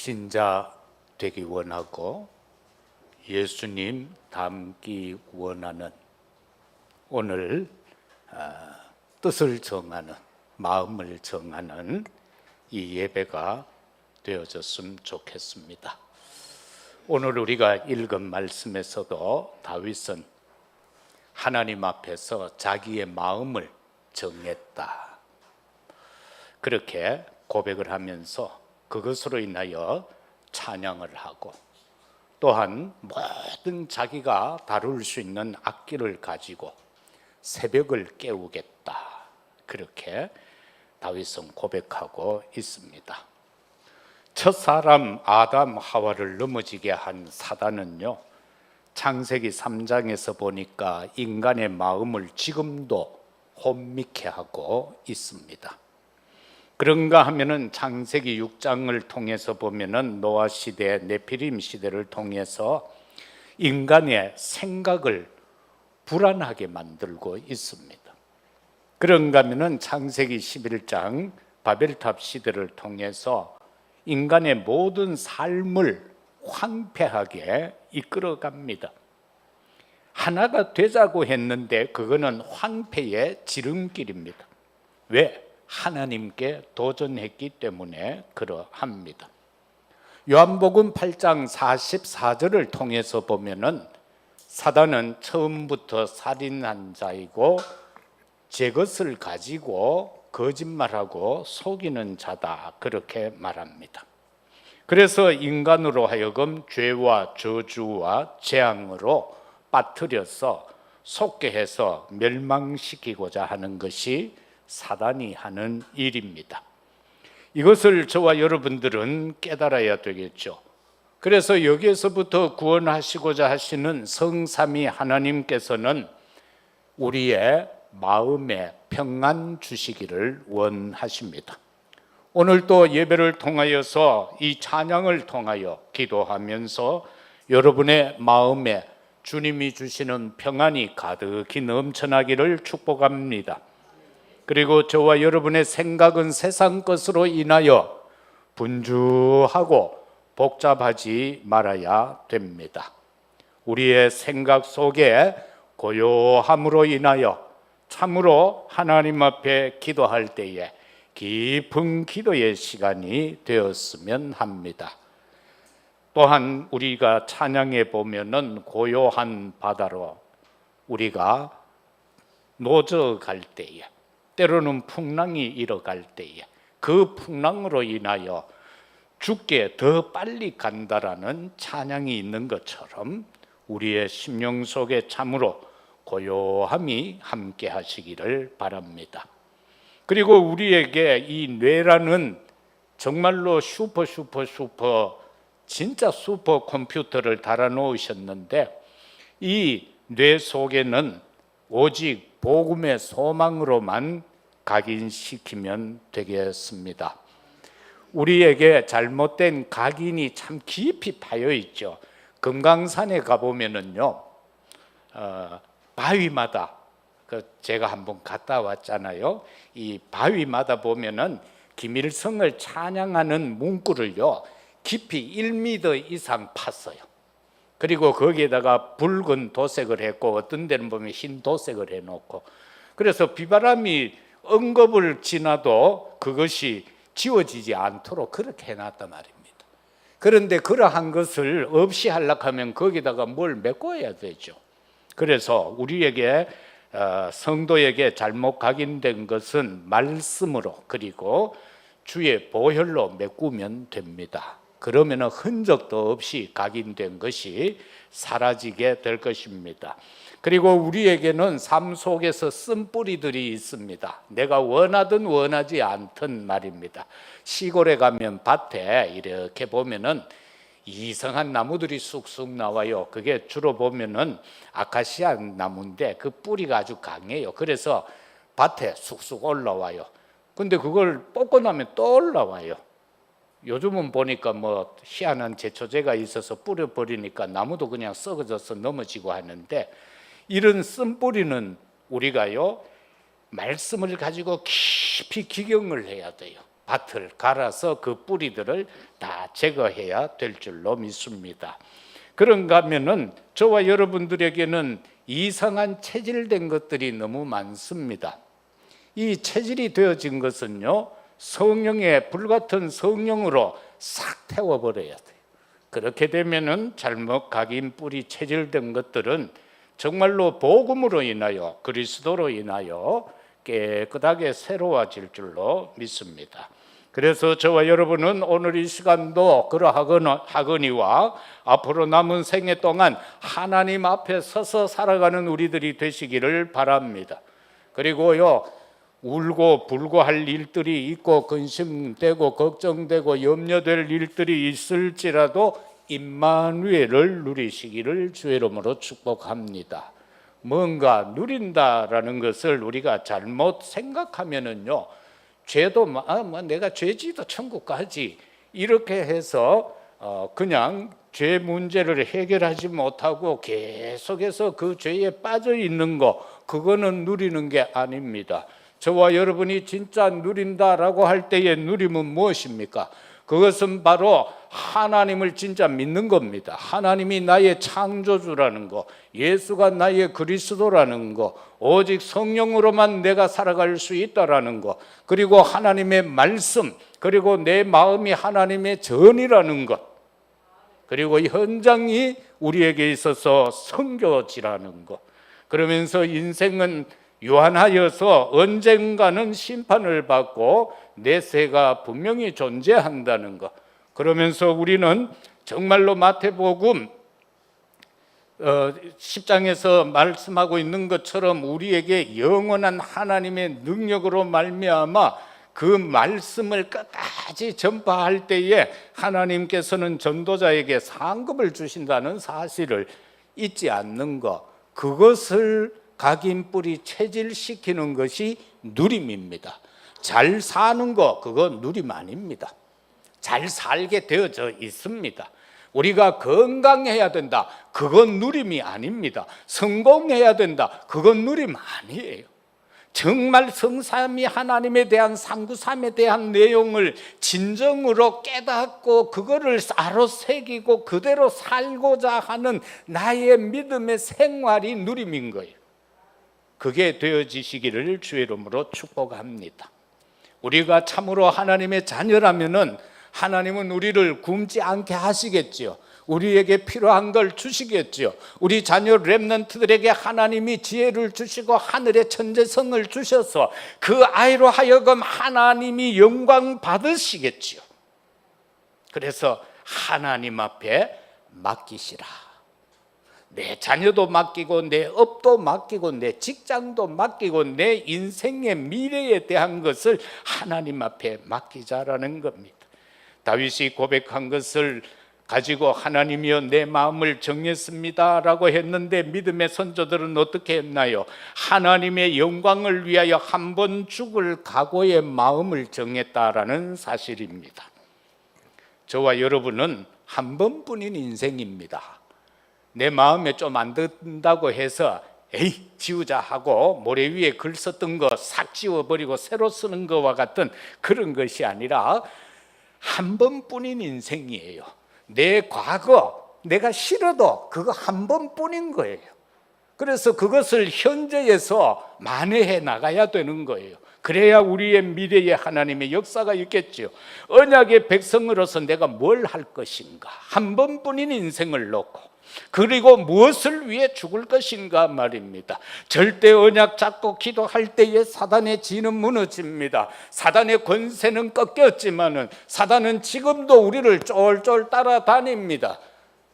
신자 되기 원하고 예수님 닮기 원하는 오늘 뜻을 정하는, 마음을 정하는 이 예배가 되어졌으면 좋겠습니다. 오늘 우리가 읽은 말씀에서도 다윗은 하나님 앞에서 자기의 마음을 정했다, 그렇게 고백을 하면서 그것으로 인하여 찬양을 하고, 또한 모든 자기가 다룰 수 있는 악기를 가지고 새벽을 깨우겠다, 그렇게 다윗은 고백하고 있습니다. 첫사람 아담 하와를 넘어지게 한 사단은요, 창세기 3장에서 보니까 인간의 마음을 지금도 혼미케 하고 있습니다. 그런가 하면은 창세기 6장을 통해서 보면은 노아 시대, 네피림 시대를 통해서 인간의 생각을 불안하게 만들고 있습니다. 그런가 하면은 창세기 11장 바벨탑 시대를 통해서 인간의 모든 삶을 황폐하게 이끌어갑니다. 하나가 되자고 했는데 그거는 황폐의 지름길입니다. 왜? 하나님께 도전했기 때문에 그러합니다. 요한복음 8장 44절을 통해서 보면은 사단은 처음부터 살인한 자이고 제 것을 가지고 거짓말하고 속이는 자다, 그렇게 말합니다. 그래서 인간으로 하여금 죄와 저주와 재앙으로 빠뜨려서 속게 해서 멸망시키고자 하는 것이 사단이 하는 일입니다. 이것을 저와 여러분들은 깨달아야 되겠죠. 그래서 여기에서부터 구원하시고자 하시는 성삼위 하나님께서는 우리의 마음에 평안 주시기를 원하십니다. 오늘 또 예배를 통하여서 이 찬양을 통하여 기도하면서 여러분의 마음에 주님이 주시는 평안이 가득히 넘쳐나기를 축복합니다. 그리고 저와 여러분의 생각은 세상 것으로 인하여 분주하고 복잡하지 말아야 됩니다. 우리의 생각 속에 고요함으로 인하여 참으로 하나님 앞에 기도할 때에 깊은 기도의 시간이 되었으면 합니다. 또한 우리가 찬양해 보면은 고요한 바다로 우리가 노저갈 때에, 때로는 풍랑이 일어갈 때에 그 풍랑으로 인하여 죽게 더 빨리 간다라는 찬양이 있는 것처럼 우리의 심령 속에 참으로 고요함이 함께 하시기를 바랍니다. 그리고 우리에게 이 뇌라는 정말로 슈퍼 진짜 슈퍼 컴퓨터를 달아 놓으셨는데 이 뇌 속에는 오직 복음의 소망으로만 각인시키면 되겠습니다. 우리에게 잘못된 각인이 참 깊이 파여 있죠. 금강산에 가보면은요, 바위마다, 제가 한번 갔다 왔잖아요. 이 바위마다 보면은 김일성을 찬양하는 문구를요, 깊이 1m 이상 팠어요. 그리고 거기에다가 붉은 도색을 했고 어떤 데는 보면 흰 도색을 해놓고, 그래서 비바람이 언급을 지나도 그것이 지워지지 않도록 그렇게 해놨단 말입니다. 그런데 그러한 것을 없이 하려고 하면 거기다가 뭘 메꿔야 되죠. 그래서 우리에게 성도에게 잘못 각인된 것은 말씀으로, 그리고 주의 보혈로 메꾸면 됩니다. 그러면 흔적도 없이 각인된 것이 사라지게 될 것입니다. 그리고 우리에게는 삶 속에서 쓴뿌리들이 있습니다. 내가 원하든 원하지 않든 말입니다. 시골에 가면 밭에 이렇게 보면은 이상한 나무들이 쑥쑥 나와요. 그게 주로 보면은 아카시아 나무인데 그 뿌리가 아주 강해요. 그래서 밭에 쑥쑥 올라와요. 근데 그걸 뽑고 나면 또 올라와요. 요즘은 보니까 뭐 희한한 제초제가 있어서 뿌려버리니까 나무도 그냥 썩어져서 넘어지고 하는데, 이런 쓴뿌리는 우리가요 말씀을 가지고 깊이 기경을 해야 돼요. 밭을 갈아서 그 뿌리들을 다 제거해야 될 줄로 믿습니다. 그런가 하면은 저와 여러분들에게는 이상한 체질된 것들이 너무 많습니다. 이 체질이 되어진 것은요, 성령의 불같은 성령으로 싹 태워버려야 돼요. 그렇게 되면은 잘못 각인 뿌리 체질된 것들은 정말로 복음으로 인하여, 그리스도로 인하여 깨끗하게 새로워질 줄로 믿습니다. 그래서 저와 여러분은 오늘 이 시간도 그러하거니와 앞으로 남은 생애 동안 하나님 앞에 서서 살아가는 우리들이 되시기를 바랍니다. 그리고요, 울고 불고 할 일들이 있고 근심되고 걱정되고 염려될 일들이 있을지라도 임마누엘을 누리시기를 주의 이름으로 축복합니다. 뭔가 누린다라는 것을 우리가 잘못 생각하면은요, 죄도 내가 죄지도 천국 가지 이렇게 해서 그냥 죄 문제를 해결하지 못하고 계속해서 그 죄에 빠져 있는 거, 그거는 누리는 게 아닙니다. 저와 여러분이 진짜 누린다라고 할 때의 누림은 무엇입니까? 그것은 바로 하나님을 진짜 믿는 겁니다. 하나님이 나의 창조주라는 거, 예수가 나의 그리스도라는 거, 오직 성령으로만 내가 살아갈 수 있다라는 거, 그리고 하나님의 말씀, 그리고 내 마음이 하나님의 전이라는 것, 그리고 현장이 우리에게 있어서 성교지라는 것. 그러면서 인생은 유한하여서 언젠가는 심판을 받고 내세가 분명히 존재한다는 것. 그러면서 우리는 정말로 마태복음 10장에서 말씀하고 있는 것처럼 우리에게 영원한 하나님의 능력으로 말미암아 그 말씀을 끝까지 전파할 때에 하나님께서는 전도자에게 상급을 주신다는 사실을 잊지 않는 것, 그것을 각인 뿌리 체질시키는 것이 누림입니다. 잘 사는 거, 그건 누림 아닙니다. 잘 살게 되어져 있습니다. 우리가 건강해야 된다, 그건 누림이 아닙니다. 성공해야 된다, 그건 누림 아니에요. 정말 성삼위 하나님에 대한 상구삼에 대한 내용을 진정으로 깨닫고 그거를 따로 새기고 그대로 살고자 하는 나의 믿음의 생활이 누림인 거예요. 그게 되어지시기를 주의 이름으로 축복합니다. 우리가 참으로 하나님의 자녀라면은 하나님은 우리를 굶지 않게 하시겠지요. 우리에게 필요한 걸 주시겠지요. 우리 자녀 렘넌트들에게 하나님이 지혜를 주시고 하늘의 천재성을 주셔서 그 아이로 하여금 하나님이 영광 받으시겠지요. 그래서 하나님 앞에 맡기시라. 내 자녀도 맡기고 내 업도 맡기고 내 직장도 맡기고 내 인생의 미래에 대한 것을 하나님 앞에 맡기자라는 겁니다. 다윗이 고백한 것을 가지고 하나님이여 내 마음을 정했습니다 라고 했는데 믿음의 선조들은 어떻게 했나요? 하나님의 영광을 위하여 한 번 죽을 각오의 마음을 정했다라는 사실입니다. 저와 여러분은 한 번뿐인 인생입니다. 내 마음에 좀 안 든다고 해서 에이 지우자 하고 모래 위에 글 썼던 거 싹 지워버리고 새로 쓰는 거와 같은 그런 것이 아니라 한 번뿐인 인생이에요. 내 과거 내가 싫어도 그거 한 번뿐인 거예요. 그래서 그것을 현재에서 만회해 나가야 되는 거예요. 그래야 우리의 미래에 하나님의 역사가 있겠죠. 언약의 백성으로서 내가 뭘 할 것인가, 한 번뿐인 인생을 놓고 그리고 무엇을 위해 죽을 것인가 말입니다. 절대 언약 잡고 기도할 때에 사단의 진은 무너집니다. 사단의 권세는 꺾였지만은 사단은 지금도 우리를 쫄쫄 따라다닙니다.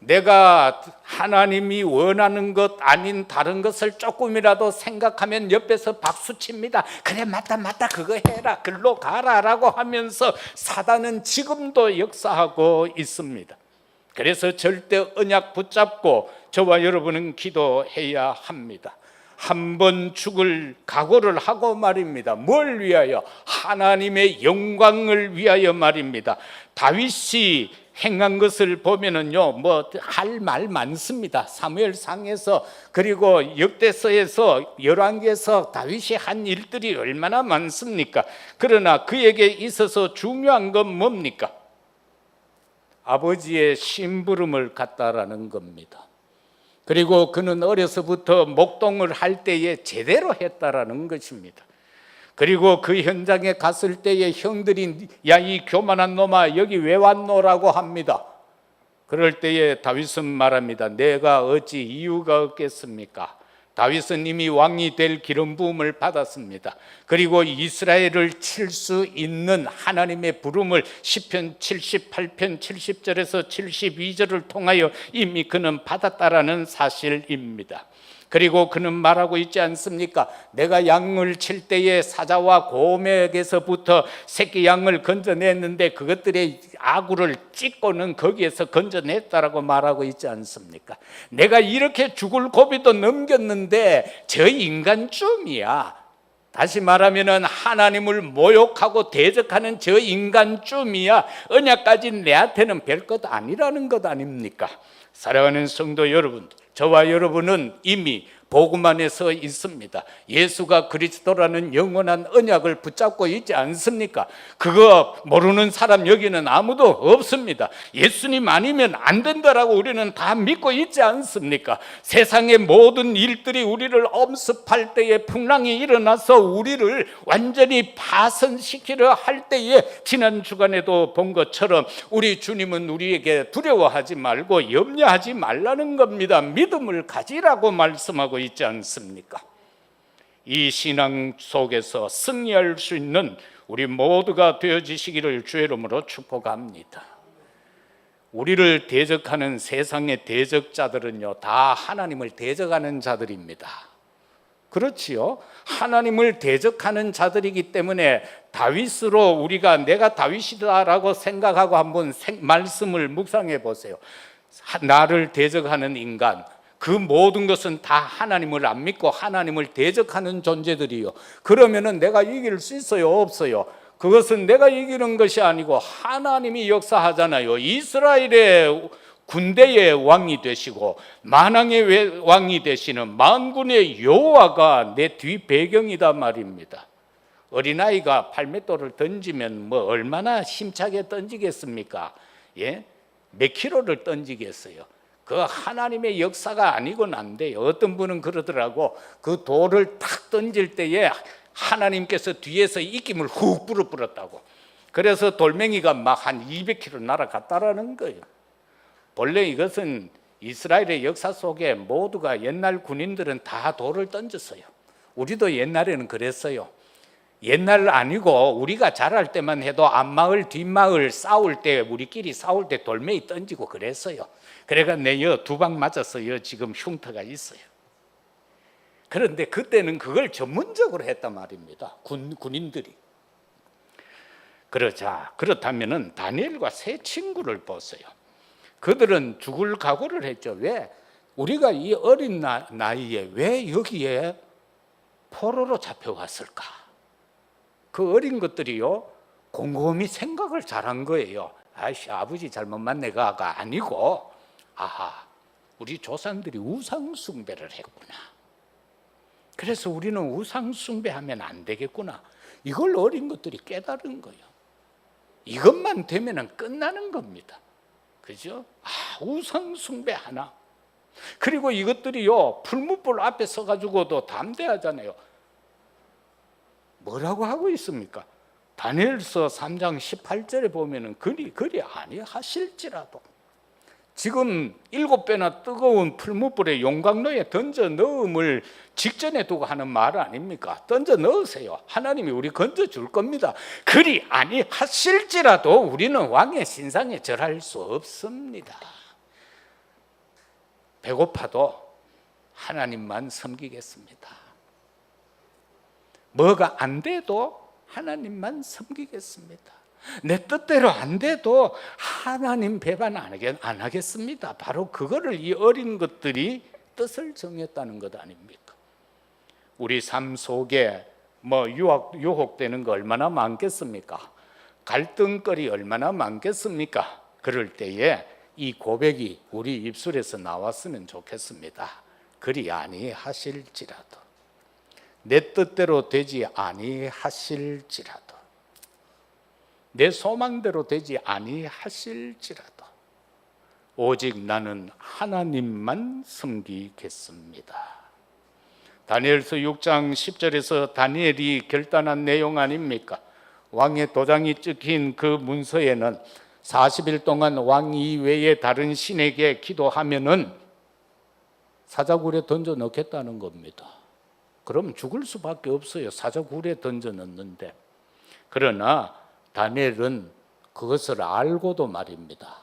내가 하나님이 원하는 것 아닌 다른 것을 조금이라도 생각하면 옆에서 박수칩니다. 그래 맞다 그거 해라 글로 가라 라고 하면서 사단은 지금도 역사하고 있습니다. 그래서 절대 언약 붙잡고 저와 여러분은 기도해야 합니다. 한 번 죽을 각오를 하고 말입니다. 뭘 위하여? 하나님의 영광을 위하여 말입니다. 다윗이 행한 것을 보면은요, 뭐 할 말 많습니다. 사무엘상에서 그리고 역대서에서 열왕기에서 다윗이 한 일들이 얼마나 많습니까? 그러나 그에게 있어서 중요한 건 뭡니까? 아버지의 심부름을 갖다라는 겁니다. 그리고 그는 어려서부터 목동을 할 때에 제대로 했다라는 것입니다. 그리고 그 현장에 갔을 때에 형들이 야, 이 교만한 놈아 여기 왜 왔노라고 합니다. 그럴 때에 다윗은 말합니다. 내가 어찌 이유가 없겠습니까? 다윗은 이미 왕이 될 기름 부음을 받았습니다. 그리고 이스라엘을 칠 수 있는 하나님의 부름을 시편 78편 70절에서 72절을 통하여 이미 그는 받았다라는 사실입니다. 그리고 그는 말하고 있지 않습니까? 내가 양을 칠 때에 사자와 곰에게서부터 새끼 양을 건져냈는데 그것들의 아구를 찢고는 거기에서 건져냈다라고 말하고 있지 않습니까? 내가 이렇게 죽을 고비도 넘겼는데 저 인간쯤이야. 다시 말하면 하나님을 모욕하고 대적하는 저 인간쯤이야. 언약까지 내한테는 별것 아니라는 것 아닙니까? 사랑하는 성도 여러분, 저와 여러분은 이미 복음 안에 서 있습니다. 예수가 그리스도라는 영원한 언약을 붙잡고 있지 않습니까? 그거 모르는 사람 여기는 아무도 없습니다. 예수님 아니면 안 된다라고 우리는 다 믿고 있지 않습니까? 세상의 모든 일들이 우리를 엄습할 때에 풍랑이 일어나서 우리를 완전히 파선시키려 할 때에 지난 주간에도 본 것처럼 우리 주님은 우리에게 두려워하지 말고 염려하지 말라는 겁니다. 믿음을 가지라고 말씀하고 있지 않습니까? 이 신앙 속에서 승리할 수 있는 우리 모두가 되어지시기를 주의 이름으로 축복합니다. 우리를 대적하는 세상의 대적자들은요, 다 하나님을 대적하는 자들입니다. 그렇지요? 하나님을 대적하는 자들이기 때문에 다윗으로 우리가 내가 다윗이다라고 생각하고 한번 말씀을 묵상해 보세요. 나를 대적하는 인간, 그 모든 것은 다 하나님을 안 믿고 하나님을 대적하는 존재들이요. 그러면은 내가 이길 수 있어요? 없어요? 그것은 내가 이기는 것이 아니고 하나님이 역사하잖아요. 이스라엘의 군대의 왕이 되시고 만왕의 왕이 되시는 만군의 여호와가 내 뒤 배경이다 말입니다. 어린아이가 팔맷돌을 던지면 뭐 얼마나 힘차게 던지겠습니까? 예? 몇 킬로를 던지겠어요? 그 하나님의 역사가 아니고는 안 돼요. 어떤 분은 그러더라고. 그 돌을 탁 던질 때에 하나님께서 뒤에서 입김을 훅 불었다고. 그래서 돌멩이가 막 한 200km 날아갔다라는 거예요. 본래 이것은 이스라엘의 역사 속에 모두가 옛날 군인들은 다 돌을 던졌어요. 우리도 옛날에는 그랬어요. 옛날 아니고 우리가 자랄 때만 해도 앞마을 뒷마을 싸울 때 우리끼리 싸울 때 돌멩이 던지고 그랬어요. 그래가 내여 2방 맞았어요. 지금 흉터가 있어요. 그런데 그때는 그걸 전문적으로 했단 말입니다. 군인들이. 그렇다면은 다니엘과 세 친구를 보세요. 그들은 죽을 각오를 했죠. 왜? 우리가 이 어린 나이에 왜 여기에 포로로 잡혀왔을까? 그 어린 것들이요, 곰곰이 생각을 잘한 거예요. 아버지 잘못 만나가가 아니고, 우리 조상들이 우상 숭배를 했구나. 그래서 우리는 우상 숭배하면 안 되겠구나. 이걸 어린 것들이 깨달은 거예요. 이것만 되면 끝나는 겁니다. 그죠? 우상 숭배 하나. 그리고 이것들이요, 풀무불 앞에 서가지고도 담대하잖아요. 뭐라고 하고 있습니까? 다니엘서 3장 18절에 보면은 그리 아니하실지라도 지금 7배나 뜨거운 풀무불에 용광로에 던져 넣음을 직전에 두고 하는 말 아닙니까? 던져 넣으세요. 하나님이 우리 건져 줄 겁니다. 그리 아니하실지라도 우리는 왕의 신상에 절할 수 없습니다. 배고파도 하나님만 섬기겠습니다. 뭐가 안 돼도 하나님만 섬기겠습니다. 내 뜻대로 안 돼도 하나님 배반 안 하겠습니다. 바로 그거를 이 어린 것들이 뜻을 정했다는 것 아닙니까? 우리 삶 속에 유혹되는 거 얼마나 많겠습니까? 갈등거리 얼마나 많겠습니까? 그럴 때에 이 고백이 우리 입술에서 나왔으면 좋겠습니다. 그리 아니하실지라도, 내 뜻대로 되지 아니하실지라도, 내 소망대로 되지 아니하실지라도 오직 나는 하나님만 섬기겠습니다. 다니엘서 6장 10절에서 다니엘이 결단한 내용 아닙니까? 왕의 도장이 찍힌 그 문서에는 40일 동안 왕 이외에 다른 신에게 기도하면은 사자굴에 던져 넣겠다는 겁니다. 그럼 죽을 수밖에 없어요. 사자굴에 던져 넣는데. 그러나 다니엘은 그것을 알고도 말입니다.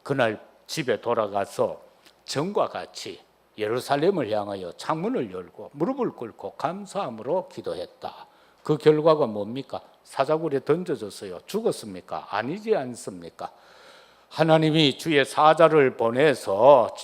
그날 집에 돌아가서 전과 같이 예루살렘을 향하여 창문을 열고 무릎을 꿇고 감사함으로 기도했다. 그 결과가 뭡니까? 사자굴에 던져졌어요. 죽었습니까? 아니지 않습니까? 하나님이 주의 사자를 보내서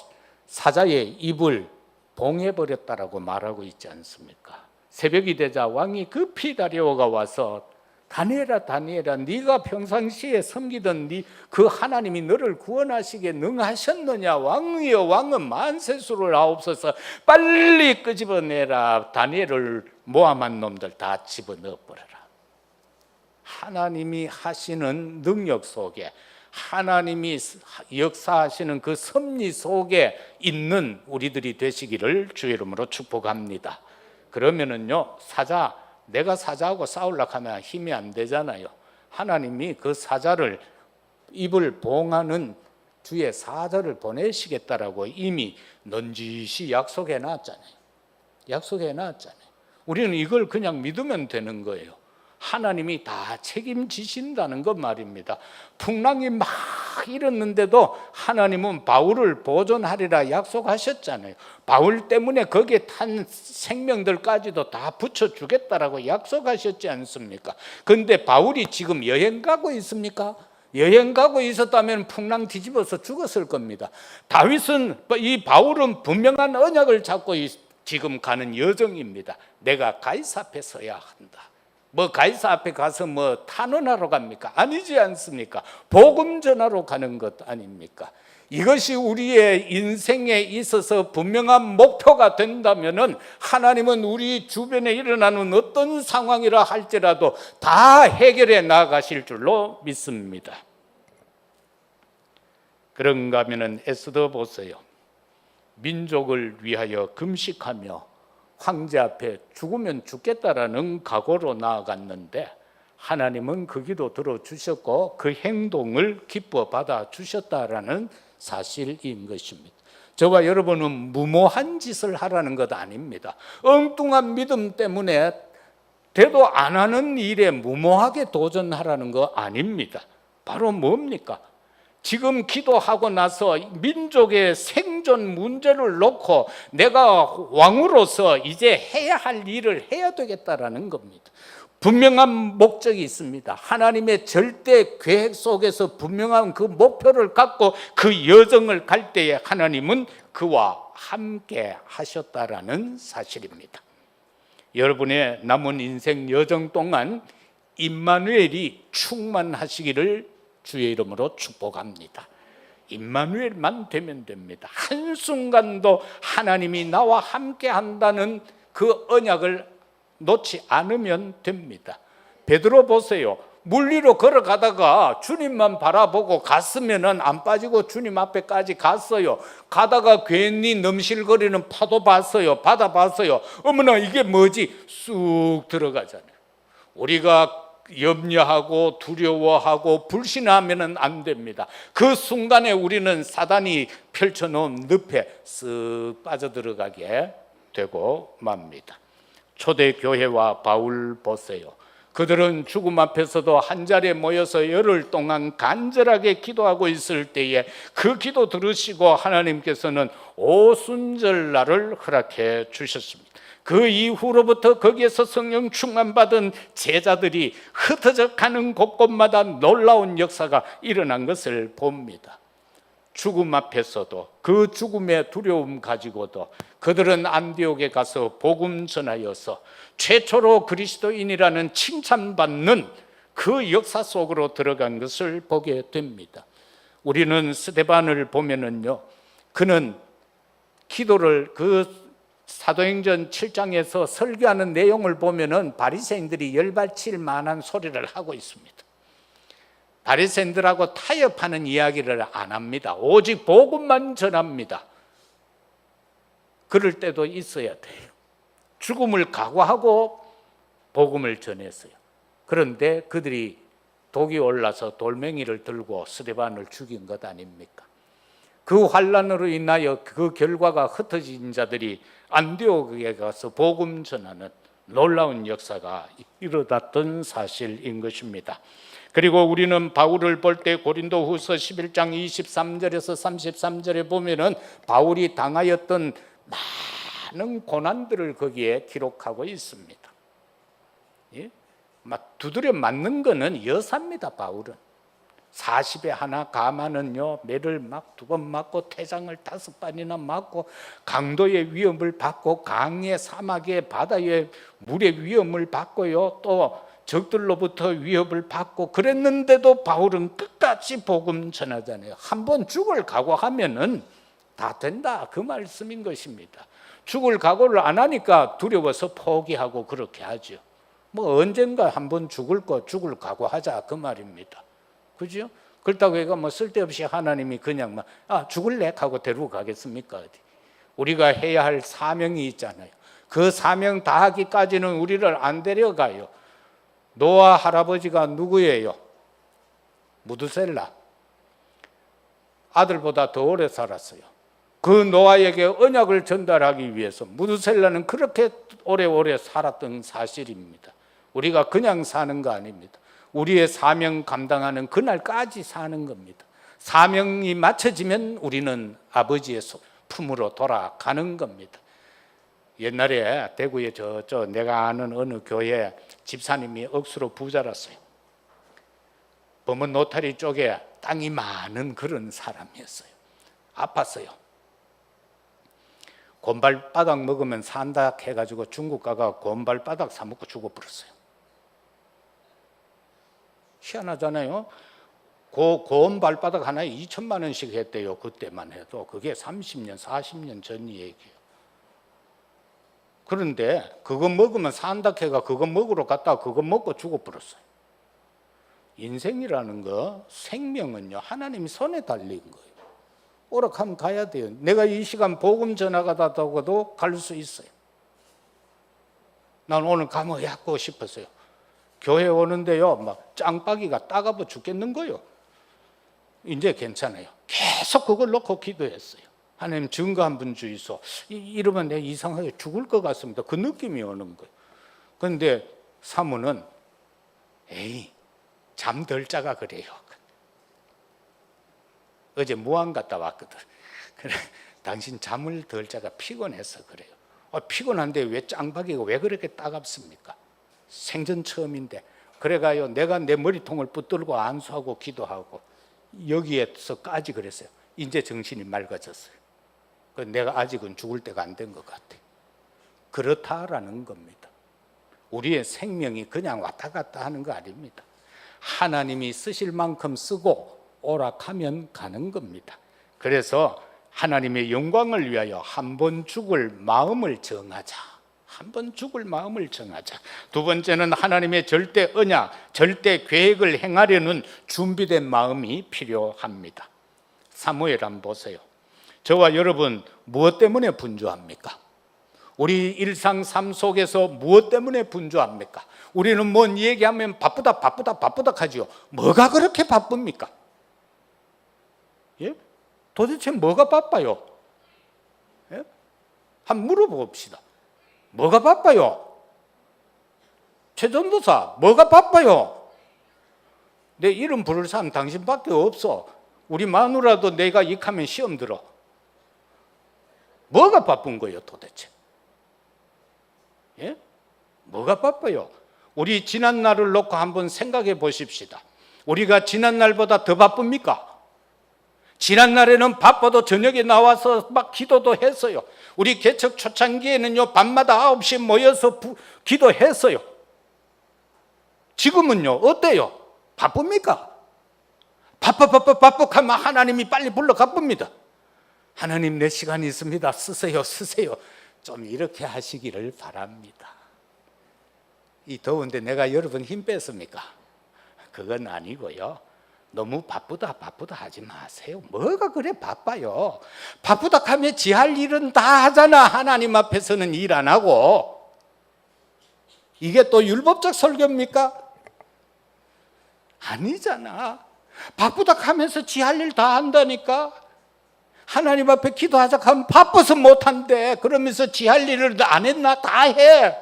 사자의 입을 봉해버렸다라고 말하고 있지 않습니까? 새벽이 되자 왕이 급히 다리오가 와서 다니엘아 다니엘아, 네가 평상시에 섬기던 그 하나님이 너를 구원하시기에 능하셨느냐? 왕이여 왕은 만세수를 하옵소서. 빨리 끄집어내라. 다니엘을 모함한 놈들 다 집어넣어버려라. 하나님이 하시는 능력 속에, 하나님이 역사하시는 그 섭리 속에 있는 우리들이 되시기를 주의 이름으로 축복합니다. 그러면은요, 내가 사자하고 싸우려고 하면 힘이 안 되잖아요. 하나님이 그 사자를, 입을 봉하는 주의 사자를 보내시겠다라고 이미 넌지시 약속해 놨잖아요. 약속해 놨잖아요. 우리는 이걸 그냥 믿으면 되는 거예요. 하나님이 다 책임지신다는 것 말입니다. 풍랑이 막 일었는데도 하나님은 바울을 보존하리라 약속하셨잖아요. 바울 때문에 거기에 탄 생명들까지도 다 붙여주겠다라고 약속하셨지 않습니까? 그런데 바울이 지금 여행 가고 있습니까? 여행 가고 있었다면 풍랑 뒤집어서 죽었을 겁니다. 이 바울은 분명한 언약을 잡고 지금 가는 여정입니다. 내가 가이사 앞에 서야 한다. 가이사 앞에 가서 탄원하러 갑니까? 아니지 않습니까? 복음 전하러 가는 것 아닙니까? 이것이 우리의 인생에 있어서 분명한 목표가 된다면은 하나님은 우리 주변에 일어나는 어떤 상황이라 할지라도 다 해결해 나가실 줄로 믿습니다. 그런가 하면은 에스더 보세요. 민족을 위하여 금식하며 황제 앞에 죽으면 죽겠다라는 각오로 나아갔는데 하나님은 그 기도 들어주셨고 그 행동을 기뻐 받아주셨다라는 사실인 것입니다. 저와 여러분은 무모한 짓을 하라는 것 아닙니다. 엉뚱한 믿음 때문에 되도 안 하는 일에 무모하게 도전하라는 거 아닙니다. 바로 뭡니까? 지금 기도하고 나서 민족의 생존 문제를 놓고 내가 왕으로서 이제 해야 할 일을 해야 되겠다라는 겁니다. 분명한 목적이 있습니다. 하나님의 절대 계획 속에서 분명한 그 목표를 갖고 그 여정을 갈 때에 하나님은 그와 함께 하셨다라는 사실입니다. 여러분의 남은 인생 여정 동안 임마누엘이 충만하시기를 주의 이름으로 축복합니다. 임마누엘만 되면 됩니다. 한순간도 하나님이 나와 함께 한다는 그 언약을 놓지 않으면 됩니다. 베드로 보세요. 물 위로 걸어가다가 주님만 바라보고 갔으면 안 빠지고 주님 앞에까지 갔어요. 가다가 괜히 넘실거리는 파도 봤어요. 바다 봤어요. 어머나 이게 뭐지? 쑥 들어가잖아요. 우리가 염려하고 두려워하고 불신하면 안 됩니다. 그 순간에 우리는 사단이 펼쳐놓은 늪에 쓱 빠져들어가게 되고 맙니다. 초대교회와 바울 보세요. 그들은 죽음 앞에서도 한자리에 모여서 열흘 동안 간절하게 기도하고 있을 때에 그 기도 들으시고 하나님께서는 오순절날을 허락해 주셨습니다. 그 이후로부터 거기에서 성령 충만받은 제자들이 흩어져 가는 곳곳마다 놀라운 역사가 일어난 것을 봅니다. 죽음 앞에서도 그 죽음의 두려움 가지고도 그들은 안디옥에 가서 복음 전하여서 최초로 그리스도인이라는 칭찬받는 그 역사 속으로 들어간 것을 보게 됩니다. 우리는 스데반을 보면은요, 그는 기도를 그 사도행전 7장에서 설교하는 내용을 보면은 바리새인들이 열받칠 만한 소리를 하고 있습니다. 바리새인들하고 타협하는 이야기를 안 합니다. 오직 복음만 전합니다. 그럴 때도 있어야 돼요. 죽음을 각오하고 복음을 전했어요. 그런데 그들이 독이 올라서 돌멩이를 들고 스데반을 죽인 것 아닙니까? 그 환란으로 인하여 그 결과가 흩어진 자들이 안디옥에 가서 복음 전하는 놀라운 역사가 일어났던 사실인 것입니다. 그리고 우리는 바울을 볼 때 고린도후서 11장 23절에서 33절에 보면은 바울이 당하였던 많은 고난들을 거기에 기록하고 있습니다. 예? 막 두드려 맞는 거는 여사입니다. 바울은 40에 하나 가마는요, 매를 막 2번 맞고 태장을 5번이나 맞고 강도의 위험을 받고 강의 사막의 바다의 물의 위험을 받고요, 또 적들로부터 위협을 받고 그랬는데도 바울은 끝까지 복음 전하잖아요. 한번 죽을 각오하면은 다 된다, 그 말씀인 것입니다. 죽을 각오를 안 하니까 두려워서 포기하고 그렇게 하죠. 뭐 언젠가 한번 죽을 각오하자, 그 말입니다. 그죠? 그렇다고 해가 뭐 쓸데없이 하나님이 그냥 막 죽을래 하고 데리고 가겠습니까? 어디? 우리가 해야 할 사명이 있잖아요. 그 사명 다 하기까지는 우리를 안 데려가요. 노아 할아버지가 누구예요? 무드셀라. 아들보다 더 오래 살았어요. 그 노아에게 언약을 전달하기 위해서 무드셀라는 그렇게 오래오래 살았던 사실입니다. 우리가 그냥 사는 거 아닙니다. 우리의 사명 감당하는 그날까지 사는 겁니다. 사명이 맞춰지면 우리는 아버지의 품으로 돌아가는 겁니다. 옛날에 대구에 내가 아는 어느 교회 집사님이 억수로 부자랐어요. 범은 노타리 쪽에 땅이 많은 그런 사람이었어요. 아팠어요. 곰발바닥 먹으면 산다 해가지고 중국 가가 곰발바닥 사 먹고 죽어버렸어요. 희한하잖아요. 곰발바닥 하나에 2천만 원씩 했대요. 그때만 해도. 그게 30년, 40년 전 얘기예요. 그런데 그거 먹으면 산다 해가 그거 먹으러 갔다가 그거 먹고 죽어버렸어요. 인생이라는 거, 생명은요, 하나님 손에 달린 거예요. 오락하면 가야 돼요. 내가 이 시간 복음 전하가다가도 갈 수 있어요. 난 오늘 가면 약고 싶었어요. 교회 오는데요, 막 짱박이가 따가워 죽겠는 거예요. 이제 괜찮아요. 계속 그걸 놓고 기도했어요. 하나님 증거 한 번 주이소. 이러면 내가 이상하게 죽을 것 같습니다. 그 느낌이 오는 거예요. 그런데 사모는 에이, 잠 덜 자가 그래요. 어제 무안 갔다 왔거든. 그래, 당신 잠을 덜 자가 피곤해서 그래요. 피곤한데 왜 짱박이가 왜 그렇게 따갑습니까? 생전 처음인데. 그래가요, 내가 내 머리통을 붙들고 안수하고 기도하고 여기에서까지 그랬어요. 이제 정신이 맑아졌어요. 내가 아직은 죽을 때가 안 된 것 같아요. 그렇다라는 겁니다. 우리의 생명이 그냥 왔다 갔다 하는 거 아닙니다. 하나님이 쓰실 만큼 쓰고 오락하면 가는 겁니다. 그래서 하나님의 영광을 위하여 한 번 죽을 마음을 정하자. 한 번 죽을 마음을 정하자. 두 번째는 하나님의 절대 언약, 절대 계획을 행하려는 준비된 마음이 필요합니다. 사무엘 한번 보세요. 저와 여러분 무엇 때문에 분주합니까? 우리 일상 삶 속에서 무엇 때문에 분주합니까? 우리는 뭔 얘기하면 바쁘다 하지요. 뭐가 그렇게 바쁩니까? 예? 도대체 뭐가 바빠요? 예? 한번 물어봅시다. 뭐가 바빠요? 최전도사, 뭐가 바빠요? 내 이름 부를 사람 당신밖에 없어. 우리 마누라도 내가 익하면 시험 들어. 뭐가 바쁜 거예요 도대체? 예? 뭐가 바빠요? 우리 지난 날을 놓고 한번 생각해 보십시다. 우리가 지난 날보다 더 바쁩니까? 지난 날에는 바빠도 저녁에 나와서 막 기도도 했어요. 우리 개척 초창기에는요, 밤마다 9시에 모여서 기도했어요. 지금은요 어때요? 바쁩니까? 바쁘하면 하나님이 빨리 불러 가쁩니다. 하나님 내 시간이 있습니다. 쓰세요. 좀 이렇게 하시기를 바랍니다. 이 더운데 내가 여러분 힘 뺐습니까? 그건 아니고요. 너무 바쁘다 하지 마세요. 뭐가 그래 바빠요? 바쁘다 하면 지 할 일은 다 하잖아. 하나님 앞에서는 일 안 하고. 이게 또 율법적 설교입니까? 아니잖아. 바쁘다 하면서 지 할 일 다 한다니까. 하나님 앞에 기도하자 하면 바빠서 못한대. 그러면서 지 할 일을 안 했나? 다 해.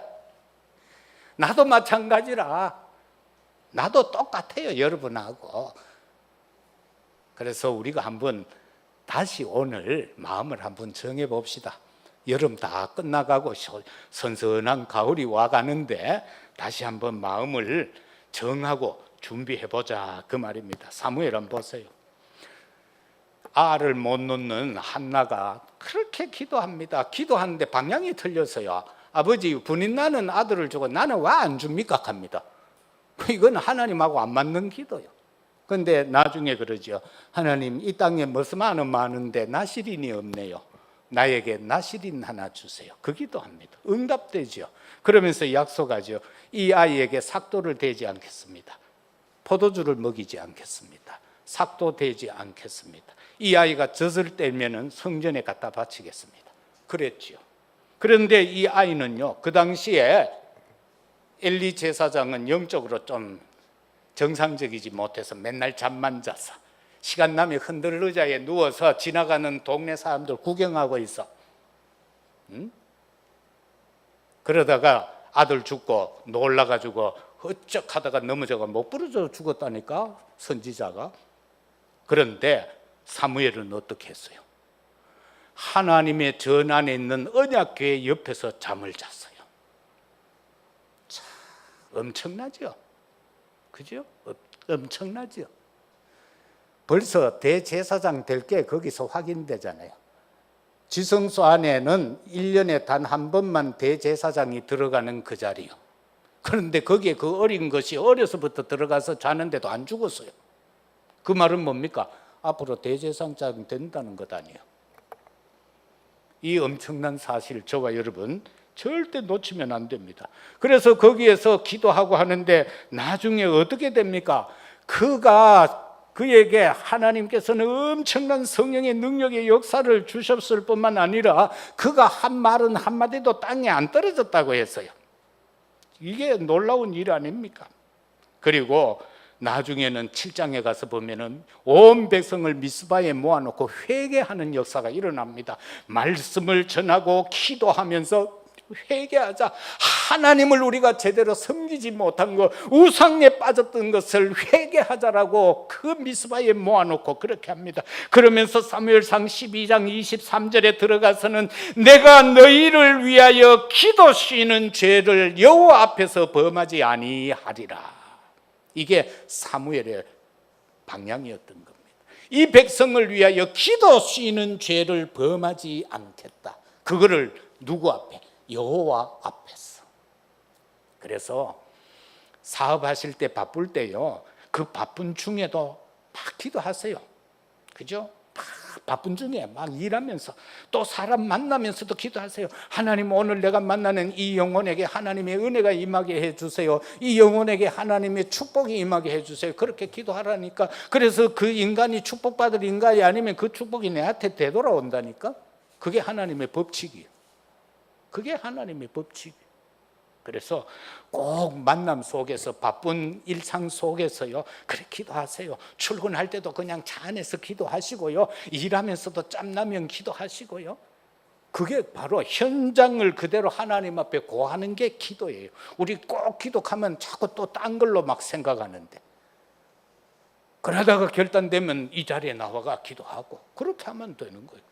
나도 마찬가지라. 나도 똑같아요, 여러분하고. 그래서 우리가 한번 다시 오늘 마음을 한번 정해 봅시다. 여름 다 끝나가고 선선한 가을이 와가는데 다시 한번 마음을 정하고 준비해 보자 그 말입니다. 사무엘 한번 보세요. 알을 못 놓는 한나가 그렇게 기도합니다. 기도하는데 방향이 틀렸어요. 아버지, 분인 나는 아들을 주고 나는 왜 안 줍니까? 합니다. 이건 하나님하고 안 맞는 기도요. 그런데 나중에 그러죠. 하나님, 이 땅에 머스마는 많은데 나시린이 없네요. 나에게 나시린 하나 주세요. 그 기도합니다. 응답되죠. 그러면서 약속하죠. 이 아이에게 삭도를 대지 않겠습니다. 포도주를 먹이지 않겠습니다. 삭도 대지 않겠습니다. 이 아이가 젖을 떼면은 성전에 갖다 바치겠습니다. 그랬지요. 그런데 이 아이는요, 그 당시에 엘리 제사장은 영적으로 좀 정상적이지 못해서 맨날 잠만 자서 시간 나면 흔들 의자에 누워서 지나가는 동네 사람들 구경하고 있어. 그러다가 아들 죽고 놀라가지고 헛적 하다가 넘어져가 못 부러져 죽었다니까, 선지자가. 그런데 사무엘은 어떻게 했어요? 하나님의 전 안에 있는 언약궤 옆에서 잠을 잤어요. 참 엄청나죠? 그죠? 엄청나죠? 벌써 대제사장 될 게 거기서 확인되잖아요. 지성소 안에는 1년에 단 한 번만 대제사장이 들어가는 그 자리요. 그런데 거기에 그 어린 것이 어려서부터 들어가서 자는데도 안 죽었어요. 그 말은 뭡니까? 앞으로 대제사장 된다는 것 아니에요. 이 엄청난 사실 저와 여러분 절대 놓치면 안 됩니다. 그래서 거기에서 기도하고 하는데 나중에 어떻게 됩니까? 그에게 하나님께서는 엄청난 성령의 능력의 역사를 주셨을 뿐만 아니라 그가 한 말은 한마디도 땅에 안 떨어졌다고 했어요. 이게 놀라운 일 아닙니까? 그리고 나중에는 7장에 가서 보면은 온 백성을 미스바에 모아놓고 회개하는 역사가 일어납니다. 말씀을 전하고 기도하면서 회개하자. 하나님을 우리가 제대로 섬기지 못한 것, 우상에 빠졌던 것을 회개하자라고 그 미스바에 모아놓고 그렇게 합니다. 그러면서 사무엘상 12장 23절에 들어가서는 내가 너희를 위하여 기도 쉬는 죄를 여호와 앞에서 범하지 아니하리라. 이게 사무엘의 방향이었던 겁니다. 이 백성을 위하여 기도 쉬는 죄를 범하지 않겠다. 그거를 누구 앞에? 여호와 앞에서. 그래서 사업하실 때 바쁠 때요, 그 바쁜 중에도 막 기도하세요. 그죠? 바쁜 중에 막 일하면서 또 사람 만나면서도 기도하세요. 하나님, 오늘 내가 만나는 이 영혼에게 하나님의 은혜가 임하게 해주세요. 이 영혼에게 하나님의 축복이 임하게 해주세요. 그렇게 기도하라니까. 그래서 그 인간이 축복받을 인간이 아니면 그 축복이 내한테 되돌아온다니까. 그게 하나님의 법칙이에요. 그게 하나님의 법칙이에요. 그래서 꼭 만남 속에서 바쁜 일상 속에서요, 그래 기도하세요. 출근할 때도 그냥 차 안에서 기도하시고요, 일하면서도 짬나면 기도하시고요. 그게 바로 현장을 그대로 하나님 앞에 고하는 게 기도예요. 우리 꼭 기도하면 자꾸 또 딴 걸로 막 생각하는데, 그러다가 결단되면 이 자리에 나와가 기도하고 그렇게 하면 되는 거예요.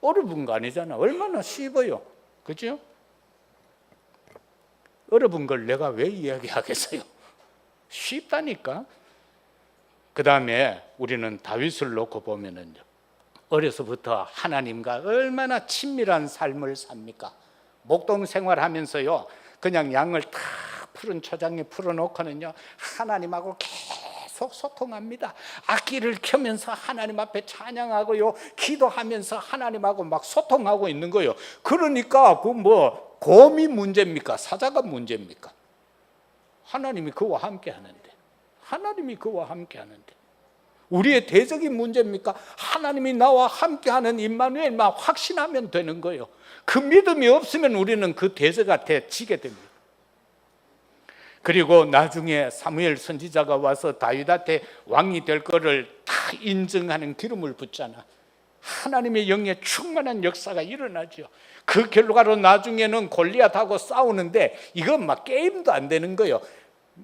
어려운 거 아니잖아. 얼마나 쉽어요. 그죠? 어려운 걸 내가 왜 이야기하겠어요? 쉽다니까. 그 다음에 우리는 다윗을 놓고 보면은 어려서부터 하나님과 얼마나 친밀한 삶을 삽니까? 목동 생활하면서요, 그냥 양을 탁 푸른 초장에 풀어놓고는요 하나님하고 계속 소통합니다. 악기를 켜면서 하나님 앞에 찬양하고요, 기도하면서 하나님하고 막 소통하고 있는 거예요. 그러니까 그 뭐 곰이 문제입니까? 사자가 문제입니까? 하나님이 그와 함께 하는데, 하나님이 그와 함께 하는데 우리의 대적이 문제입니까? 하나님이 나와 함께하는 임마누엘만 확신하면 되는 거예요. 그 믿음이 없으면 우리는 그 대적한테 지게 됩니다. 그리고 나중에 사무엘 선지자가 와서 다윗한테 왕이 될 거를 다 인정하는 기름을 붓잖아. 하나님의 영에 충만한 역사가 일어나죠. 그 결과로 나중에는 골리앗하고 싸우는데 이건 막 게임도 안 되는 거예요.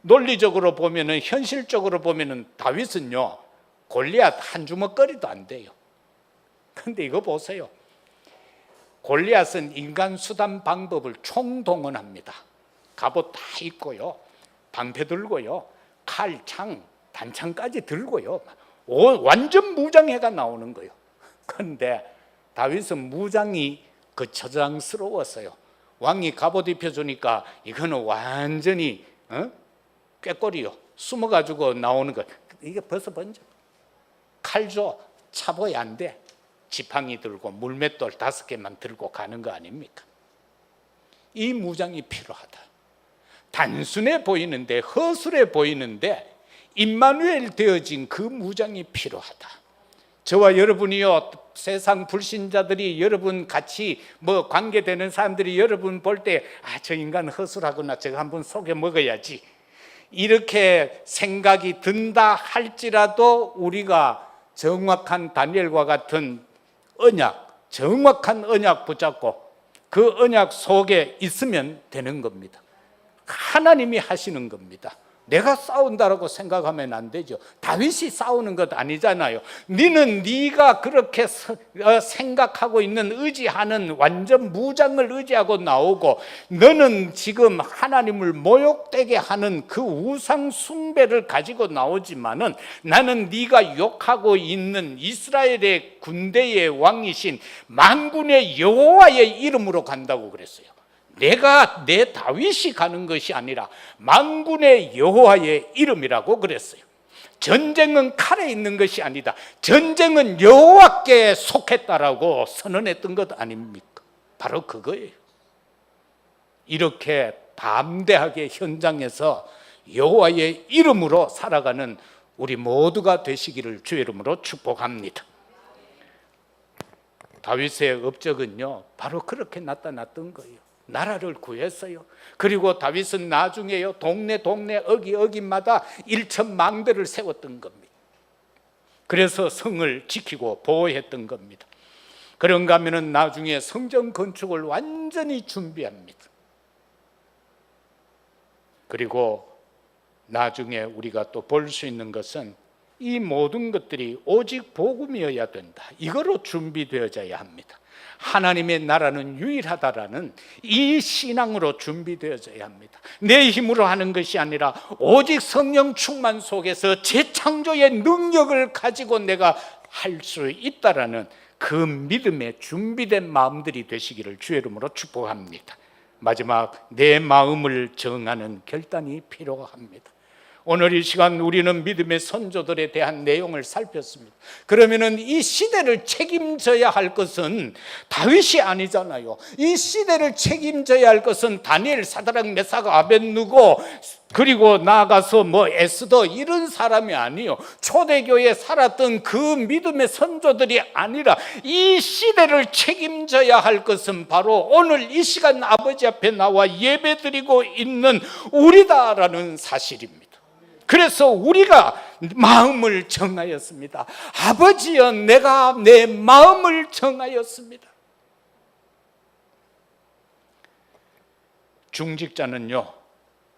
논리적으로 보면은, 현실적으로 보면은 다윗은요 골리앗 한 주먹거리도 안 돼요. 근데 이거 보세요. 골리앗은 인간 수단 방법을 총동원합니다. 갑옷 다 입고요, 방패 들고요, 칼, 창, 단창까지 들고요, 완전 무장해가 나오는 거예요. 그런데 다윗은 무장이 처장스러웠어요. 왕이 갑옷 입혀주니까 이거는 완전히 꾀꼬리요, 숨어가지고 나오는 거. 이게 벌써 번져. 칼 줘, 차보야 안 돼. 지팡이 들고 물맷돌 5개만 들고 가는 거 아닙니까? 이 무장이 필요하다. 단순해 보이는데, 허술해 보이는데 임마누엘 되어진 그 무장이 필요하다. 저와 여러분이요, 세상 불신자들이 여러분 같이 뭐 관계되는 사람들이 여러분 볼 때 저 인간 허술하구나, 저거 한번 속여 먹어야지, 이렇게 생각이 든다 할지라도 우리가 정확한 다니엘과 같은 언약, 정확한 언약 붙잡고 그 언약 속에 있으면 되는 겁니다. 하나님이 하시는 겁니다. 내가 싸운다라고 생각하면 안 되죠. 다윗이 싸우는 것 아니잖아요. 네가 그렇게 생각하고 있는, 의지하는 완전 무장을 의지하고 나오고, 너는 지금 하나님을 모욕되게 하는 그 우상 숭배를 가지고 나오지만은 나는 네가 욕하고 있는 이스라엘의 군대의 왕이신 만군의 여호와의 이름으로 간다고 그랬어요. 내가 내 다윗이 가는 것이 아니라 만군의 여호와의 이름이라고 그랬어요. 전쟁은 칼에 있는 것이 아니다. 전쟁은 여호와께 속했다라고 선언했던 것 아닙니까? 바로 그거예요. 이렇게 담대하게 현장에서 여호와의 이름으로 살아가는 우리 모두가 되시기를 주의 이름으로 축복합니다. 다윗의 업적은요 바로 그렇게 나타났던 거예요. 나라를 구했어요. 그리고 다윗은 나중에요 동네 어기마다 1,000망대를 세웠던 겁니다. 그래서 성을 지키고 보호했던 겁니다. 그런가 하면은 나중에 성전 건축을 완전히 준비합니다. 그리고 나중에 우리가 또 볼 수 있는 것은 이 모든 것들이 오직 복음이어야 된다. 이거로 준비되어져야 합니다. 하나님의 나라는 유일하다라는 이 신앙으로 준비되어져야 합니다. 내 힘으로 하는 것이 아니라 오직 성령 충만 속에서 재창조의 능력을 가지고 내가 할 수 있다라는 그 믿음에 준비된 마음들이 되시기를 주의 이름으로 축복합니다. 마지막, 내 마음을 정하는 결단이 필요합니다. 오늘 이 시간 우리는 믿음의 선조들에 대한 내용을 살폈습니다. 그러면은 이 시대를 책임져야 할 것은 다윗이 아니잖아요. 이 시대를 책임져야 할 것은 다니엘, 사드락, 메삭, 아벳느고, 그리고 나아가서 에스더, 이런 사람이 아니요, 초대교회에 살았던 그 믿음의 선조들이 아니라 이 시대를 책임져야 할 것은 바로 오늘 이 시간 아버지 앞에 나와 예배드리고 있는 우리다라는 사실입니다. 그래서 우리가 마음을 정하였습니다. 아버지여, 내가 내 마음을 정하였습니다. 중직자는요,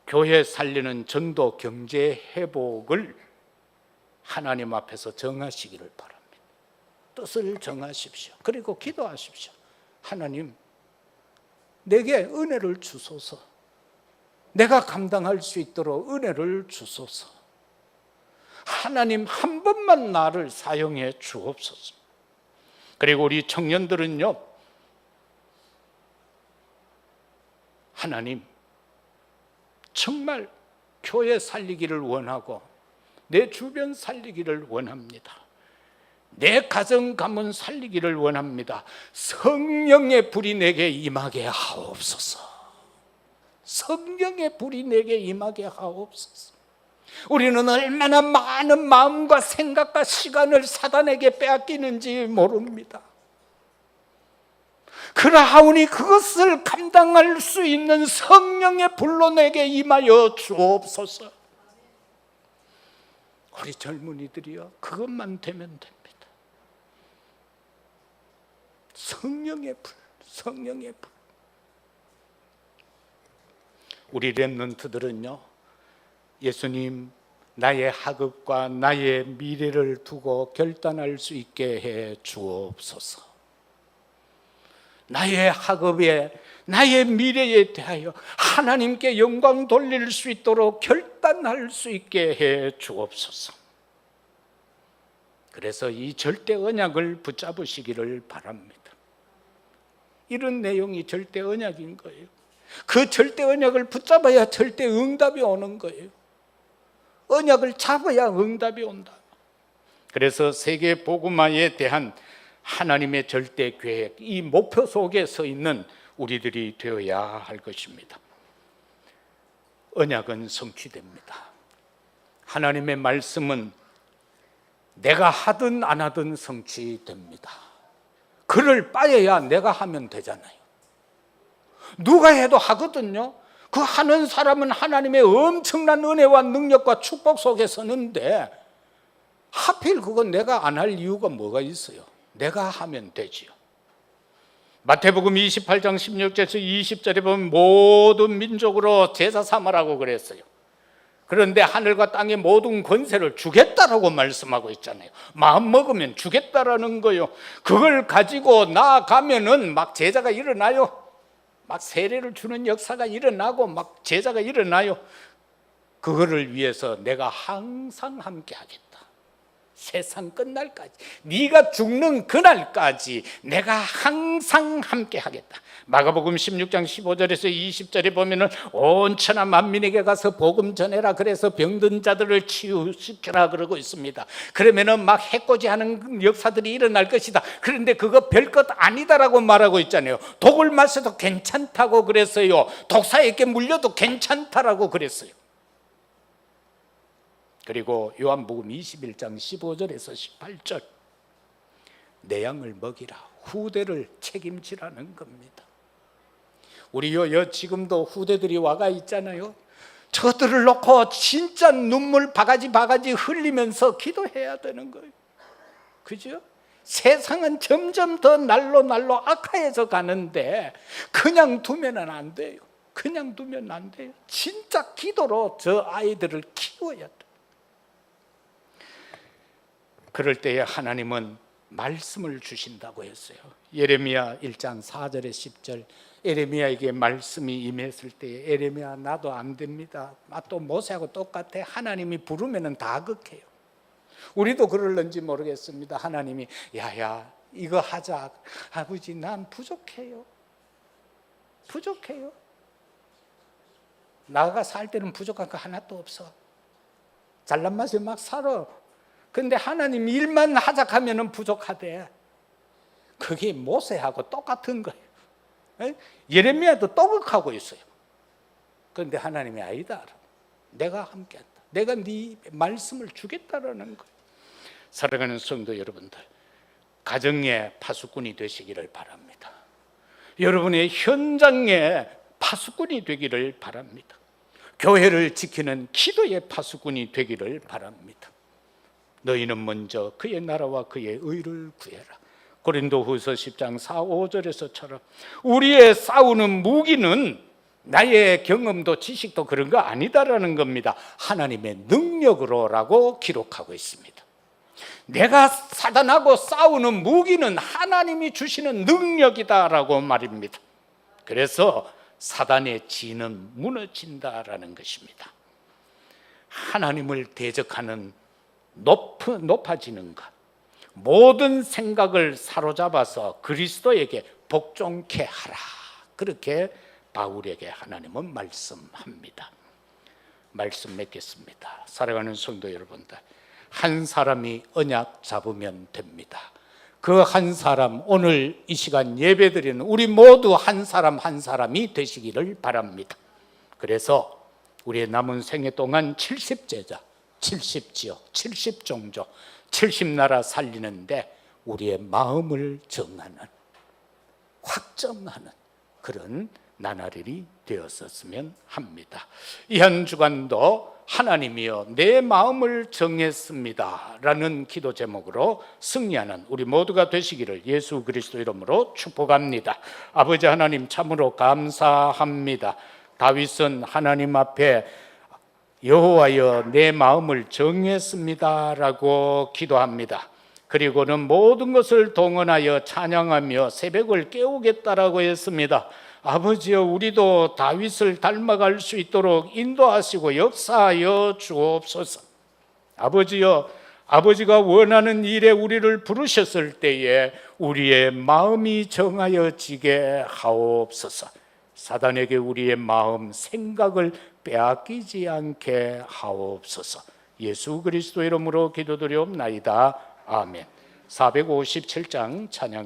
교회 살리는 전도 경제 회복을 하나님 앞에서 정하시기를 바랍니다. 뜻을 정하십시오. 그리고 기도하십시오. 하나님, 내게 은혜를 주소서. 내가 감당할 수 있도록 은혜를 주소서. 하나님, 한 번만 나를 사용해 주옵소서. 그리고 우리 청년들은요, 하나님, 정말 교회 살리기를 원하고 내 주변 살리기를 원합니다. 내 가정 가문 살리기를 원합니다. 성령의 불이 내게 임하게 하옵소서. 성령의 불이 내게 임하게 하옵소서. 우리는 얼마나 많은 마음과 생각과 시간을 사단에게 빼앗기는지 모릅니다. 그러하오니 그것을 감당할 수 있는 성령의 불로 내게 임하여 주옵소서. 우리 젊은이들이요, 그것만 되면 됩니다. 성령의 불, 성령의 불. 우리 렘넌트들은요, 예수님, 나의 학업과 나의 미래를 두고 결단할 수 있게 해 주옵소서. 나의 학업에, 나의 미래에 대하여 하나님께 영광 돌릴 수 있도록 결단할 수 있게 해 주옵소서. 그래서 이 절대 언약을 붙잡으시기를 바랍니다. 이런 내용이 절대 언약인 거예요. 그 절대 언약을 붙잡아야 절대 응답이 오는 거예요. 언약을 잡아야 응답이 온다. 그래서 세계 복음화에 대한 하나님의 절대 계획, 이 목표 속에 서 있는 우리들이 되어야 할 것입니다. 언약은 성취됩니다. 하나님의 말씀은 내가 하든 안 하든 성취됩니다. 그를 빠여야 내가 하면 되잖아요. 누가 해도 하거든요. 그 하는 사람은 하나님의 엄청난 은혜와 능력과 축복 속에 서는데 하필 그건 내가 안 할 이유가 뭐가 있어요? 내가 하면 되지요. 마태복음 28장 16절에서 20절에 보면 모든 민족으로 제사 삼으라고 그랬어요. 그런데 하늘과 땅의 모든 권세를 주겠다라고 말씀하고 있잖아요. 마음 먹으면 주겠다라는 거요. 그걸 가지고 나아가면은 막 제자가 일어나요. 막 세례를 주는 역사가 일어나고 막 제자가 일어나요. 그거를 위해서 내가 항상 함께 하겠다. 세상 끝날까지, 네가 죽는 그날까지 내가 항상 함께 하겠다. 마가복음 16장 15절에서 20절에 보면은 온 천하 만민에게 가서 복음 전해라. 그래서 병든 자들을 치유시켜라 그러고 있습니다. 그러면은 막 해코지하는 역사들이 일어날 것이다. 그런데 그거 별것 아니다라고 말하고 있잖아요. 독을 마셔도 괜찮다고 그랬어요. 독사에게 물려도 괜찮다라고 그랬어요. 그리고 요한복음 21장 15절에서 18절, 내 양을 먹이라, 후대를 책임지라는 겁니다. 우리 지금도 후대들이 와가 있잖아요. 저들을 놓고 진짜 눈물 바가지 흘리면서 기도해야 되는 거예요. 그죠? 세상은 점점 더 날로 악화해져 가는데 그냥 두면은 안 돼요. 그냥 두면 안 돼요. 진짜 기도로 저 아이들을 키워야 돼요. 그럴 때에 하나님은 말씀을 주신다고 했어요. 예레미야 1장 4절에 10절, 예레미야에게 말씀이 임했을 때에 예레미야 나도 안 됩니다. 또 모세하고 똑같아. 하나님이 부르면 다 극해요. 우리도 그럴는지 모르겠습니다. 하나님이 야야 이거 하자. 아버지 난 부족해요. 나가 살 때는 부족한 거 하나도 없어. 잘난 맛에 막 살아. 근데 하나님 일만 하자 하면은 부족하대. 그게 모세하고 똑같은 거예요. 예레미야도 또극하고 있어요. 그런데 하나님이 아니다. 내가 함께한다. 내가 네 말씀을 주겠다라는 거예요. 사랑하는 성도 여러분들, 가정의 파수꾼이 되시기를 바랍니다. 여러분의 현장의 파수꾼이 되기를 바랍니다. 교회를 지키는 기도의 파수꾼이 되기를 바랍니다. 너희는 먼저 그의 나라와 그의 의를 구해라. 고린도후서 10장 4, 5절에서처럼 우리의 싸우는 무기는 나의 경험도 지식도 그런 거 아니다라는 겁니다. 하나님의 능력으로라고 기록하고 있습니다. 내가 사단하고 싸우는 무기는 하나님이 주시는 능력이다라고 말입니다. 그래서 사단의 진은 무너진다라는 것입니다. 하나님을 대적하는 높아지는 것, 모든 생각을 사로잡아서 그리스도에게 복종케 하라. 그렇게 바울에게 하나님은 말씀합니다. 말씀 맺겠습니다. 사랑하는 성도 여러분들, 한 사람이 언약 잡으면 됩니다. 그 한 사람, 오늘 이 시간 예배드리는 우리 모두 한 사람 한 사람이 되시기를 바랍니다. 그래서 우리의 남은 생애 동안 70제자, 70지역, 70종족, 70나라 살리는데 우리의 마음을 정하는, 확정하는 그런 나날이 되었었으면 합니다. 이 한 주간도 하나님이여 내 마음을 정했습니다 라는 기도 제목으로 승리하는 우리 모두가 되시기를 예수 그리스도 이름으로 축복합니다. 아버지 하나님 참으로 감사합니다. 다윗은 하나님 앞에 여호와여 내 마음을 정했습니다 라고 기도합니다. 그리고는 모든 것을 동원하여 찬양하며 새벽을 깨우겠다라고 했습니다. 아버지여 우리도 다윗을 닮아갈 수 있도록 인도하시고 역사하여 주옵소서. 아버지여 아버지가 원하는 일에 우리를 부르셨을 때에 우리의 마음이 정하여지게 하옵소서. 사단에게 우리의 마음, 생각을 빼앗기지 않게 하옵소서. 예수 그리스도 이름으로 기도드리옵나이다. 아멘. 457장 찬양